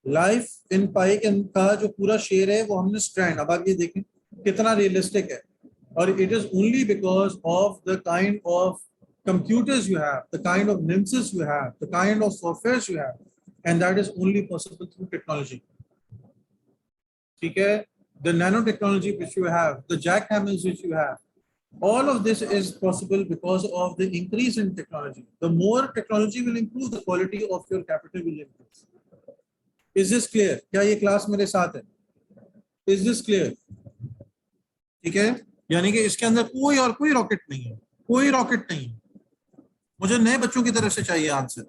लाइफ इन पाई का जो पूरा शेयर है वो हमने स्ट्रैंड, अब आप ये देखें कितना रियलिस्टिक है, और it is only because of the kind of computers you have, the kind of lenses you have, the kind of softwares you have, and that is only possible through technology. ठीक है, the nanotechnology which you have, the jackhammers which you have, all of this is possible because of the increase in technology. The more technology will improve, the quality of your capital will improve. Is this clear? क्या ये class मेरे साथ है? Is this clear? ठीक है, यानी कि इसके अंदर कोई और कोई रॉकेट नहीं है, कोई रॉकेट नहीं है। मुझे नए बच्चों की तरफ से चाहिए आंसर।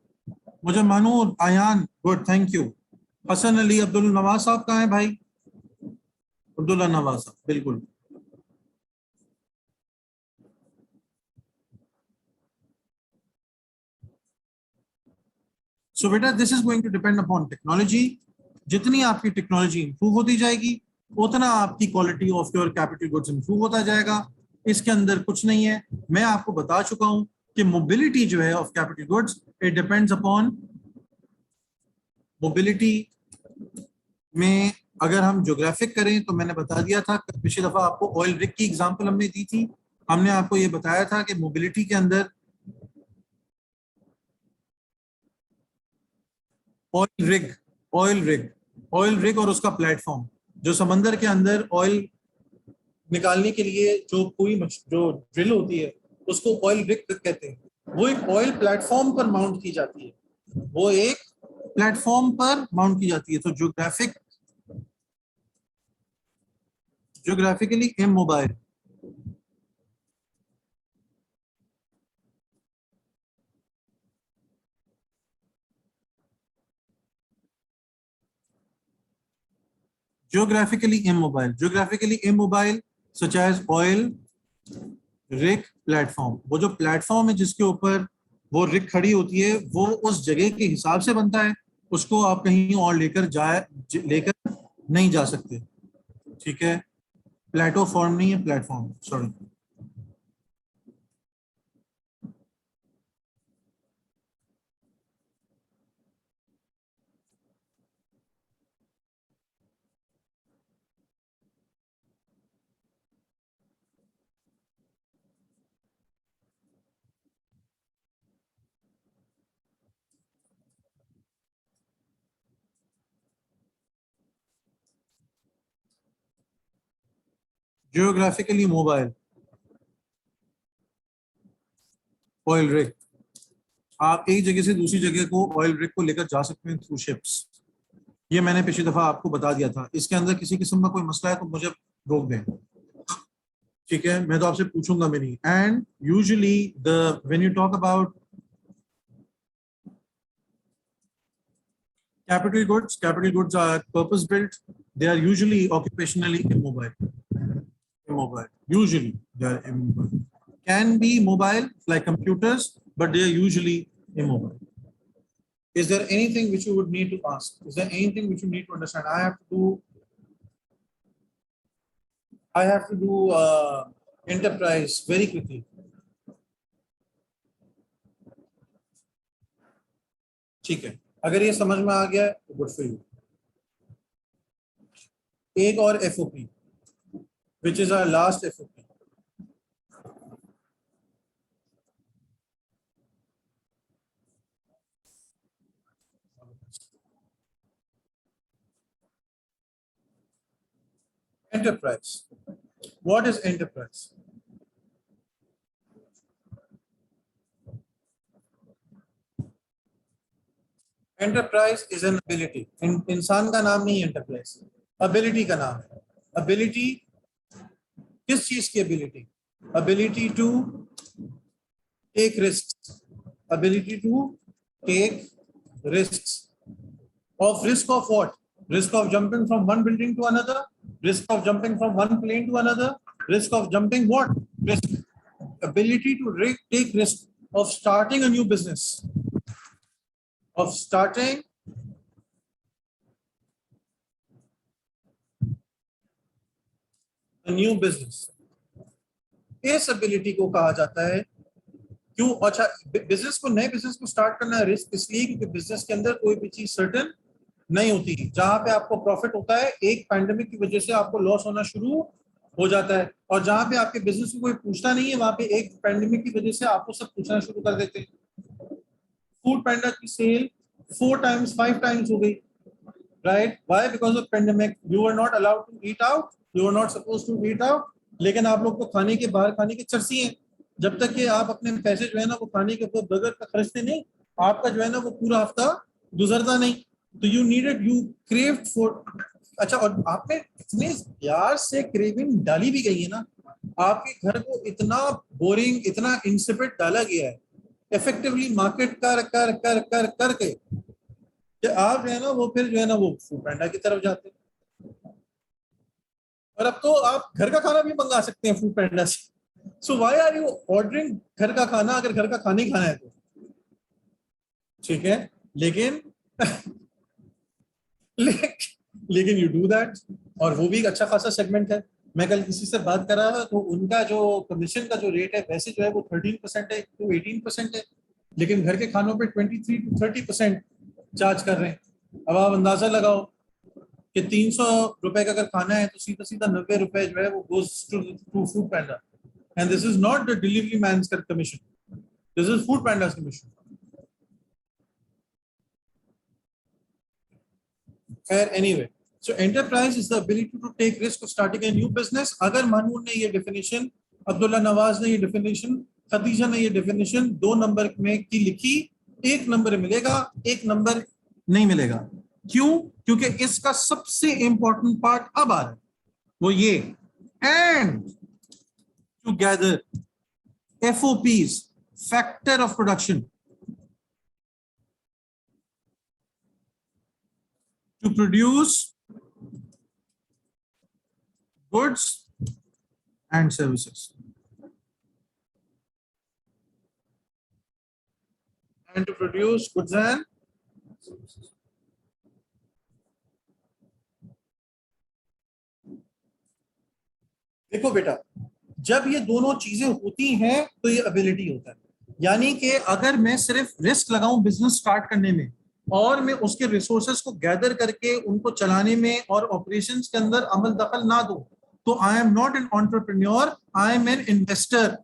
मुझे Manoor, Ayaan, good, thank you. Hasan Ali, Abdul Nawaz sahab कहाँ है भाई? अब्दुल्ला नवाज साहब, बिल्कुल। सो बेटा, this is going to depend upon technology. जितनी आपकी टेक्नोलॉजी इंप्रूव होती जाएगी, उतना आपकी quality of your capital goods improve होता जाएगा। इसके अंदर कुछ नहीं है। मैं आपको बता चुका हूं कि मोबिलिटी जो है of capital goods, it depends upon mobility में। अगर हम ज्योग्राफिक करें तो मैंने बता दिया था पिछली दफा आपको, ऑयल रिग की एग्जांपल हमने दी थी। हमने आपको ये बताया था कि मोबिलिटी के अंदर ऑयल रिग और उसका प्लेटफॉर्म, जो समंदर के अंदर ऑयल निकालने के लिए जो पूरी जो ड्रिल होती है, उसको ऑयल रिग कहते हैं। वो एक ऑयल प्लेटफॉर्म पर माउंट की जाती है, वो एक प्लेटफॉर्म पर माउंट की जाती है। तो geographically immobile, geographically immobile such as oil rig platform। वो जो प्लेटफॉर्म है जिसके ऊपर वो रिग खड़ी होती है, वो उस जगह के हिसाब से बनता है, उसको आप कहीं और लेकर नहीं जा सकते। ठीक है, प्लेटोफॉर्म नहीं है, platform, sorry. Geographically mobile oil rig, आप एक जगह से दूसरी जगह को ऑयल रिग को लेकर जा सकते हैं थ्रू शिप्स। ये मैंने पिछली दफा आपको बता दिया था। इसके अंदर किसी किस्म का कोई मसला है तो मुझे रोक दें, ठीक है? मैं तो आपसे पूछूंगा भी नहीं। And usually the when you talk about capital goods are purpose built, they are usually occupationally immobile, usually they are immobile, can be mobile like computers, but they are usually immobile. Is there anything which you would need to ask? Is there anything which you need to understand? I have to do enterprise very quickly. ठीक है, अगर ये समझ में आ गया तो good for you. एक और FOP, which is our last FOP. Enterprise. What is enterprise? Enterprise is an ability. इंसान का नाम नहीं enterprise, ability का नाम है। ability, किस चीज की ability? Ability to take risks. Ability to take risks. Risk of what? Risk of jumping from one building to another, risk of jumping from one plane to another, risk of jumping what? Risk. Ability to take risk of starting a new business, of starting a new business. इस ability को कहा जाता है। क्यों? अच्छा, नए business को start करना रिस्क इसलिए क्योंकि बिजनेस के अंदर कोई भी चीज सर्टेन नहीं होती। जहां पे आपको प्रॉफिट होता है, एक पैंडेमिक की वजह से आपको लॉस होना शुरू हो जाता है, और जहां पे आपके बिजनेस को कोई पूछता नहीं है, वहां पे एक पैंडेमिक की वजह से आपको सब पूछना शुरू कर देते हैं। फूड पैंडा की सेल 4 टाइम्स 5 टाइम्स हो गई, right? Why? Because of pandemic. You were not allowed to eat out. You were not supposed to eat out. लेकिन आप लोग को खाने के बाहर खाने की चर्सी है. जब तक कि आप अपने पैसे जो है ना वो खाने के ऊपर बर्गर का खर्चते नहीं, आपका जो है ना वो पूरा हफ्ता गुजरता नहीं. तो you needed, you craved for. अच्छा, और आप में इतने प्यार से क्रेविंग डाली भी गई है ना, आपके घर को इतना बोरिंग, इतना इंसिपिड डाला गया है इफेक्टिवली मार्केट कर कर कर कर करके कि आप जो है ना वो फिर जो है ना वो फूड पैंडा की तरफ जाते हैं. और अब तो आप घर का खाना भी मंगा सकते हैं फूड पैंडा से. So why are you ordering घर का खाना अगर घर का खाना ही खाना है तो? ठीक है, लेकिन लेकिन यू डू दैट. और वो भी एक अच्छा खासा सेगमेंट है. मैं कल किसी से बात कर रहा था तो उनका जो कमीशन का जो रेट है वैसे जो है वो 13% है तो 18% है, लेकिन घर के खानों पे 23 to 30% चार्ज कर रहे हैं. अब आप अंदाजा लगाओ कि 300 रुपए का अगर खाना है तो सीधा सीधा 90 रुपए जो है वो goes to Foodpanda. And this is not the delivery man का commission, this is Foodpanda commission. खैर, anyway, so enterprise is the ability to take risk of starting a new business. अगर मानून ने ये definition, Abdullah Nawaz ने ये definition, Khadija ने ये डेफिनेशन 2 नंबर में की लिखी, 1 नंबर मिलेगा, 1 नंबर नहीं मिलेगा. क्यों? क्योंकि इसका सबसे इंपॉर्टेंट पार्ट अब आ रहा है, वो ये and together FOPs, factor of production, to produce goods and services. And to produce goods and services. देखो बेटा, जब ये दोनों चीजें होती हैं तो ये एबिलिटी होता है. यानी कि अगर मैं सिर्फ रिस्क लगाऊं बिजनेस स्टार्ट करने में और मैं उसके रिसोर्सेज को गैदर करके उनको चलाने में और ऑपरेशंस के अंदर अमल दखल ना दूं, तो I am not an entrepreneur, I am an investor.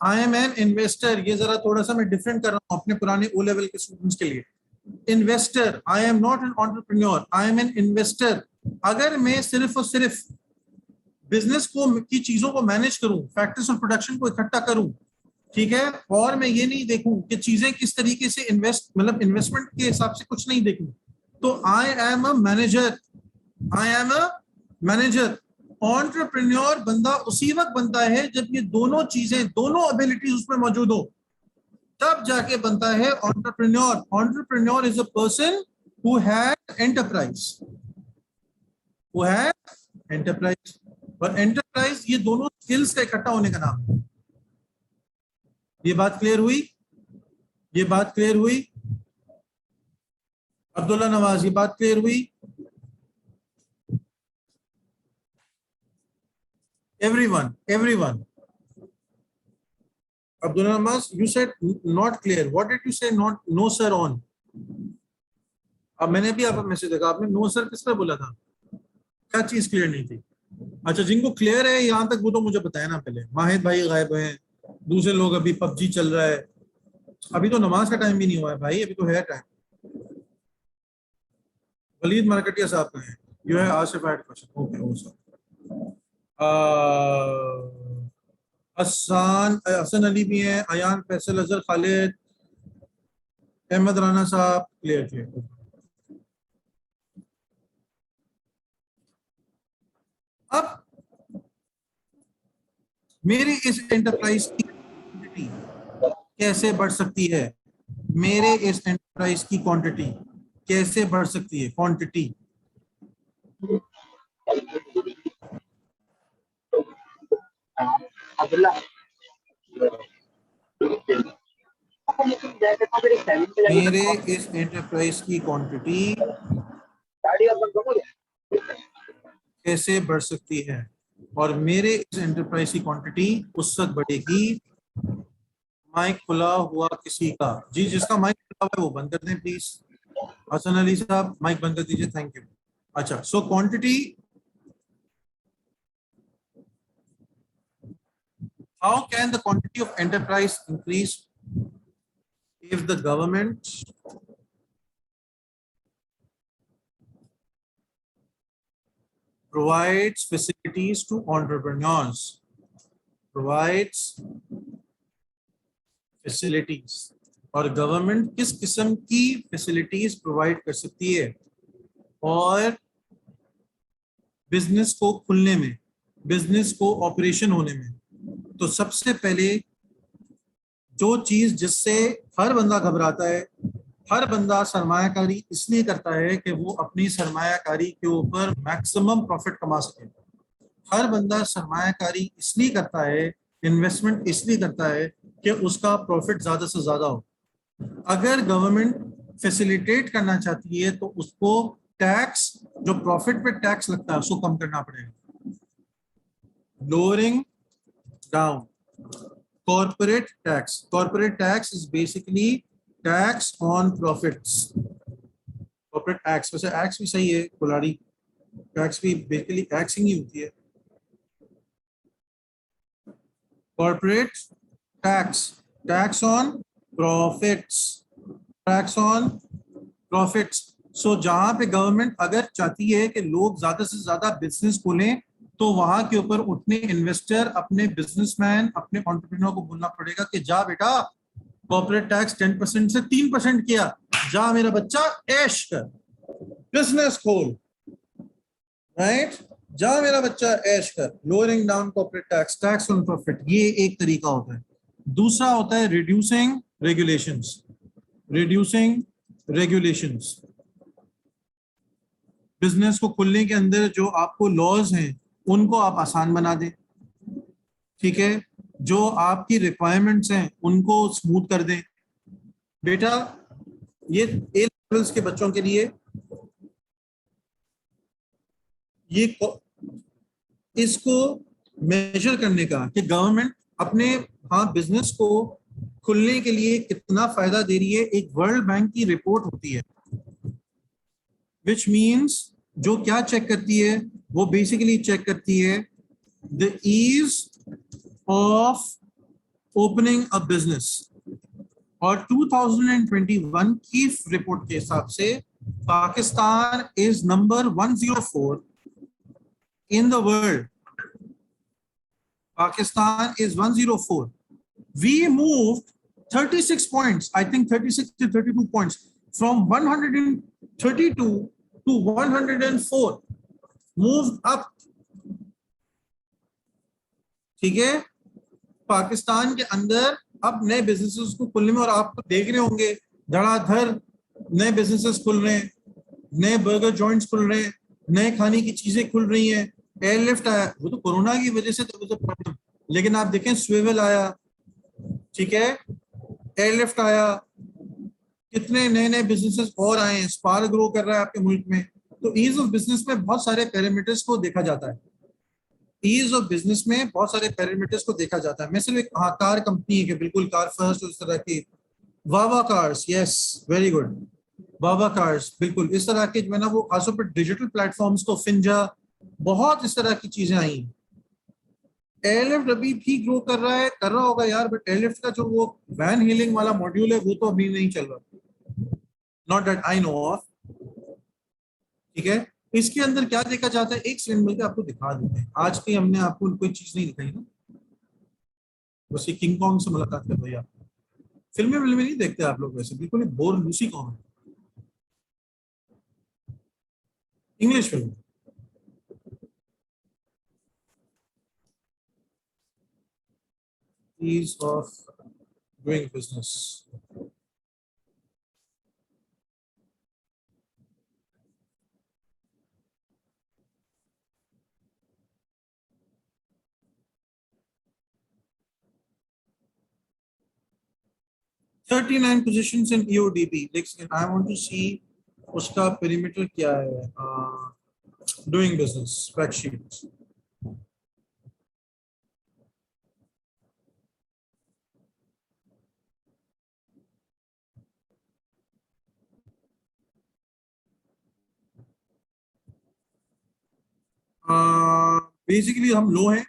I am an investor. ये जरा थोड़ा सा मैं डिफरेंट कर रहा हूं अपने पुराने ओ लेवल के स्टूडेंट्स के लिए. Investor, I am not an entrepreneur, I am an investor. अगर मैं सिर्फ और सिर्फ बिजनेस को की चीजों को मैनेज करूं, फैक्टर्स ऑफ प्रोडक्शन को इकट्ठा करूं, ठीक है, और मैं ये नहीं देखूं कि चीजें किस तरीके से मतलब इन्वेस्टमेंट के हिसाब से कुछ नहीं देखूं, तो I am a manager. I am a manager. Entrepreneur बंदा उसी वक्त बनता है जब ये दोनों चीजें, दोनों एबिलिटीज उसमें मौजूद हो, तब जाके बनता है entrepreneur. Entrepreneur is a person who has enterprise, who has enterprise. और एंटरप्राइज ये दोनों स्किल्स का इकट्ठा होने का नाम है. ये बात क्लियर हुई? ये बात क्लियर हुई? अब्दुल्ला नवाज, ये बात क्लियर हुई? Everyone. Abdullah Namaz, you said not clear. What did you say? Not, no sir on. अब मैंने भी आपका मैसेज देखा, आपने नो सर किस तरह बोला था? क्या चीज क्लियर नहीं थी? अच्छा, जिनको क्लियर है यहाँ तक वो तो मुझे बताया ना पहले. माहिद भाई गायब हैं, दूसरे लोग अभी पबजी चल रहा है. अभी तो नमाज का टाइम भी नहीं हुआ है भाई, अभी तो है टाइम. वलीद मार्केटिया साहब का है. यू है Asif had question. Okay, oh sir. Hasan Ali भी हैं, अयान, फैसल, अजहर, खालिद, अहमद राना साहब. क्लियर. अब मेरे इस एंटरप्राइज की क्वांटिटी कैसे बढ़ सकती है? मेरे इस एंटरप्राइज की क्वांटिटी कैसे बढ़ सकती है? क्वांटिटी मेरे इस एंटरप्राइज की क्वांटिटी कैसे बढ़ सकती है? और मेरे इस एंटरप्राइज की क्वांटिटी उस वक्त बढ़ेगी. माइक खुला हुआ किसी का? जी, जिसका माइक खुला हुआ है वो बंद कर दें प्लीज. हसन अली साहब माइक बंद कर दीजिए. Thank you. अच्छा, so quantity, how can the quantity of enterprise increase if the government provides facilities to entrepreneurs, provides facilities, और गवर्नमेंट किस किस्म की फैसिलिटीज प्रोवाइड कर सकती है और बिजनेस को खुलने में, बिजनेस को ऑपरेशन होने में। तो सबसे पहले जो चीज जिससे हर बंदा घबराता है, हर बंदा सरमायाकारी इसलिए करता है कि वो अपनी सरमायाकारी के ऊपर मैक्सिमम प्रॉफिट कमा सके। हर बंदा सरमायाकारी इसलिए करता है, इन्वेस्टमेंट इसलिए करता है कि उसका प्रॉफिट ज्यादा से ज्यादा हो। अगर गवर्नमेंट फैसिलिटेट करना चाहती है तो उसको टैक्स, जो प्रॉफिट पे टैक्स लगता है उसको कम करना पड़ेगा। Lowering down corporate tax. Corporate tax is basically tax on profits. Corporate tax, वैसे एक्स भी सही है, कुलाड़ी टैक्स भी बेसिकली टैक्सिंग ही होती है। Corporate tax, tax on profits, tax on profits. So जहां पे गवर्नमेंट अगर चाहती है कि लोग ज्यादा से ज्यादा बिजनेस खोलें तो वहां के ऊपर उतने इन्वेस्टर, अपने बिजनेसमैन, अपने एंटरप्रेन्योर को बोलना पड़ेगा कि जा बेटा कॉर्पोरेट टैक्स 10% से 3% किया, जा मेरा बच्चा ऐश कर, बिजनेस खोल, राइट, जा मेरा बच्चा ऐश कर। Lowering down corporate tax, tax on profit, ये एक तरीका होता है। दूसरा होता है reducing regulations. Reducing regulations, business को खोलने के अंदर जो आपको लॉज हैं उनको आप आसान बना दें, ठीक है, जो आपकी रिक्वायरमेंट्स हैं उनको स्मूथ कर दें। बेटा ये ए लेवल्स के बच्चों के लिए ये इसको मेजर करने का कि गवर्नमेंट अपने बिजनेस को खुलने के लिए कितना फायदा दे रही है, एक वर्ल्ड बैंक की रिपोर्ट होती है, विच मीन्स जो क्या चेक करती है, वो बेसिकली चेक करती है the ease of opening a business. और 2021 की रिपोर्ट के हिसाब से Pakistan is number 104 in the world. Pakistan is 104. We moved 36 points, I think 36 to 32 points, from 132 to 104. Moved up. ठीक है, पाकिस्तान के अंदर अब नए बिजनेसेस को खुलने में, और आप देख रहे होंगे धड़ाधड़ नए बिजनेसेस खुल रहे हैं, नए बर्गर जॉइंट्स खुल रहे हैं, नए खाने की चीजें खुल रही हैं। एयरलिफ्ट आया, वो तो कोरोना की वजह से तो प्रॉब्लम, लेकिन आप देखें स्विवेल आया, ठीक है, एयरलिफ्ट आया, कितने नए नए बिजनेसेस और आए हैं, स्पार ग्रो कर रहा है आपके मुल्क में। तो ईज ऑफ बिजनेस में बहुत सारे पैरामीटर्स को देखा जाता है, ईज ऑफ बिजनेस में बहुत सारे पैरामीटर्स को देखा जाता है। मैं सिर्फ एक कार कंपनी है कि बिल्कुल कार फर्स्ट, उस तरह की वावा कार्स, यस वेरी गुड, वावा कार्स, बिल्कुल इस तरह के जो है ना वो खासतौर पर डिजिटल प्लेटफॉर्म्स को, फिंजा, बहुत इस तरह की चीजें आई। एयरलिफ्ट अभी भी ग्रो कर रहा है, कर रहा होगा यार, बट एयरलिफ्ट का जो वो वैन हीलिंग वाला मॉड्यूल है वो तो अभी नहीं चल रहा, not that I know of, ठीक है। इसके अंदर क्या देखा जाता है, एक सेकंड मिलकर आपको दिखा देते हैं। आज की हमने आपको कोई चीज नहीं दिखाई ना, बस ये किंग कॉन्ग से मुलाकात कर भैया। फिल्में नहीं देखते आप लोग वैसे, बिल्कुल बोर लूसी कौन है English film. Ease of doing business. $39 positions in EODB. Lekin I want to see उसका perimeter क्या है, doing business spreadsheet. बेसिकली हम लो हैं,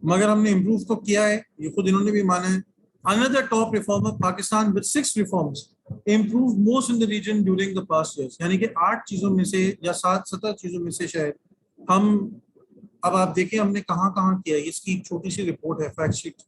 मगर हमने इम्प्रूव तो किया है, ये खुद इन्होंने भी माना है। Another top reformer Pakistan with 6 reforms improve most in the reason during the past years. यानी कि 8 चीजों में से या 7-7 चीजों में से शायद हम अब आप देखें हमने कहाँ कहाँ किया है, इसकी एक छोटी सी रिपोर्ट है, fact sheet.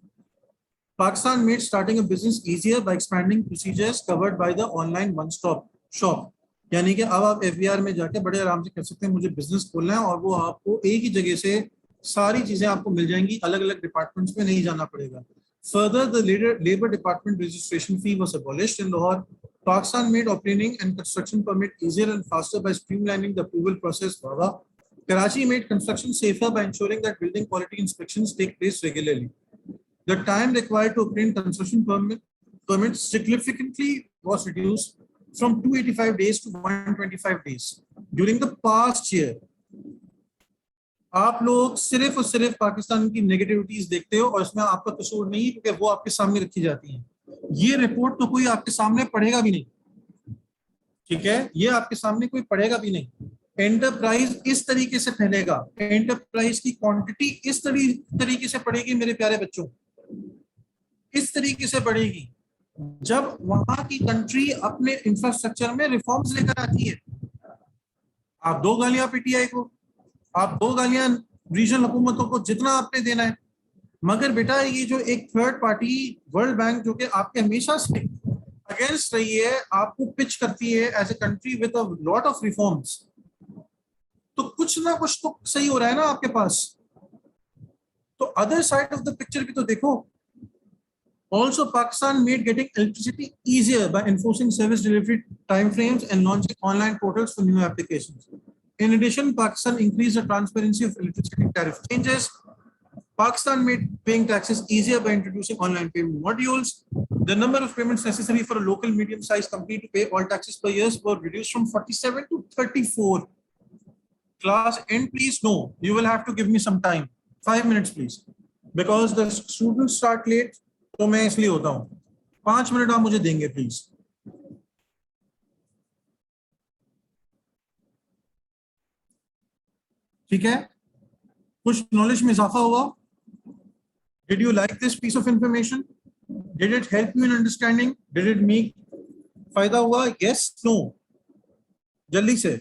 Pakistan made starting a business easier by expanding procedures covered by the online one stop shop. यानी कि अब आप एफबीआर में जाके बड़े आराम से कर सकते हैं मुझे बिजनेस खोलना है, और वो आपको एक ही जगह से सारी चीजें आपको मिल जाएंगी, अलग अलग डिपार्टमेंट्स में नहीं जाना पड़ेगा। Further the labour department registration fee was abolished in Lahore. Pakistan made obtaining and construction permit easier and faster by streamlining the approval process. Baba. Karachi made construction safer by ensuring that building quality inspections take place regularly. The time required to obtain construction permits significantly was reduced from 285 days to 125 days during the past year. आप लोग सिर्फ और सिर्फ पाकिस्तान की negativities देखते हो और इसमें आपका कसूर नहीं, क्योंकि वो आपके सामने रखी जाती हैं। ये रिपोर्ट तो कोई आपके सामने पढ़ेगा भी नहीं, ठीक है, ये आपके सामने कोई पढ़ेगा भी नहीं। एंटरप्राइज इस तरीके से फैलेगा, एंटरप्राइज की क्वांटिटी इस तरीके से बढ़ेगी मेरे प्यारे बच्चों, इस तरीके से बढ़ेगी जब वहां की कंट्री अपने इंफ्रास्ट्रक्चर में रिफॉर्म्स लेकर आती है। आप दो गालियां पीटीआई को, आप दो गालियां रीजनल हुकूमतों को, जितना आपने देना है, मगर बेटा ये जो एक थर्ड पार्टी वर्ल्ड बैंक जो कि आपके हमेशा से अगेंस्ट रही है, आपको पिच करती है as a country with a lot of reforms, तो कुछ ना कुछ तो सही हो रहा है ना आपके पास। तो other side of the picture भी तो देखो। Also, Pakistan made getting electricity easier by enforcing service delivery timeframes and launching online portals for new applications. In addition, Pakistan increased the transparency of electricity tariff changes. Pakistan made paying taxes easier by introducing online payment modules. The number of payments necessary for a local medium-sized company to pay all taxes per year were reduced from 47 to 34. Class end, please. No, you will have to give me some time. 5 minutes, please. Because the students start late. तो मैं इसलिए होता हूं, 5 minute आप मुझे देंगे please. ठीक है, कुछ नॉलेज में इजाफा हुआ? Did you like this piece of information? Did it help you in understanding? Did it make फायदा हुआ? Yes, no? जल्दी से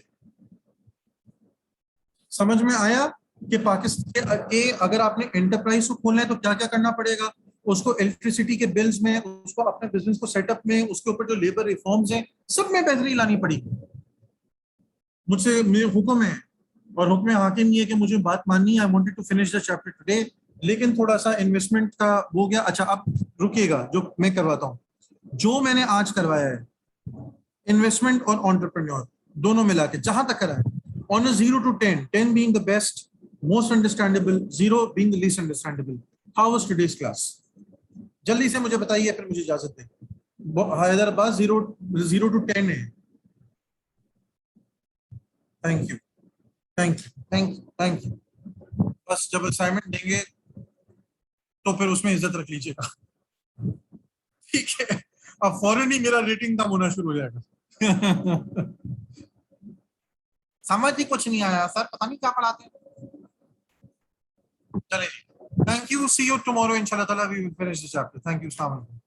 समझ में आया कि पाकिस्तान के अगर आपने एंटरप्राइज को खोलना है तो क्या क्या करना पड़ेगा? उसको इलेक्ट्रिसिटी के बिल्स में, उसको अपने बिजनेस को सेटअप में, उसके ऊपर जो लेबर रिफॉर्म्स हैं, सब में बेहतरी लानी पड़ेगी। मुझे मेरे हुक्म है, और हुक्म हाकिम ये है कि मुझे बात माननी है। I wanted to finish the chapter today, लेकिन थोड़ा सा इन्वेस्टमेंट का हो गया। अच्छा, अब रुकिएगा, जो मैं करवाता हूँ, जो मैंने आज करवाया है, इन्वेस्टमेंट और एंटरप्रेन्योर दोनों मिला के जहां तक कराया, on a 0 to 10, 10 being the best, most understandable, 0 being the least understandable. How was today's class? जल्दी से मुझे बताइए, फिर मुझे इजाजत दें। हैदराबाद 0 to 10 है। Thank you, thank you, thank you, thank you. बस जब असाइनमेंट देंगे तो फिर उसमें इज्जत रख लीजिएगा, ठीक है? अब फौरन ही मेरा रेटिंग कम होना शुरू हो जाएगा। समझ ही कुछ नहीं आया सर, पता नहीं क्या पढ़ाते हैं। चलिए, thank you, see you tomorrow इंशाल्लाह ताला, we will finish the chapter. Thank you, अस्सलाम वालेकुम।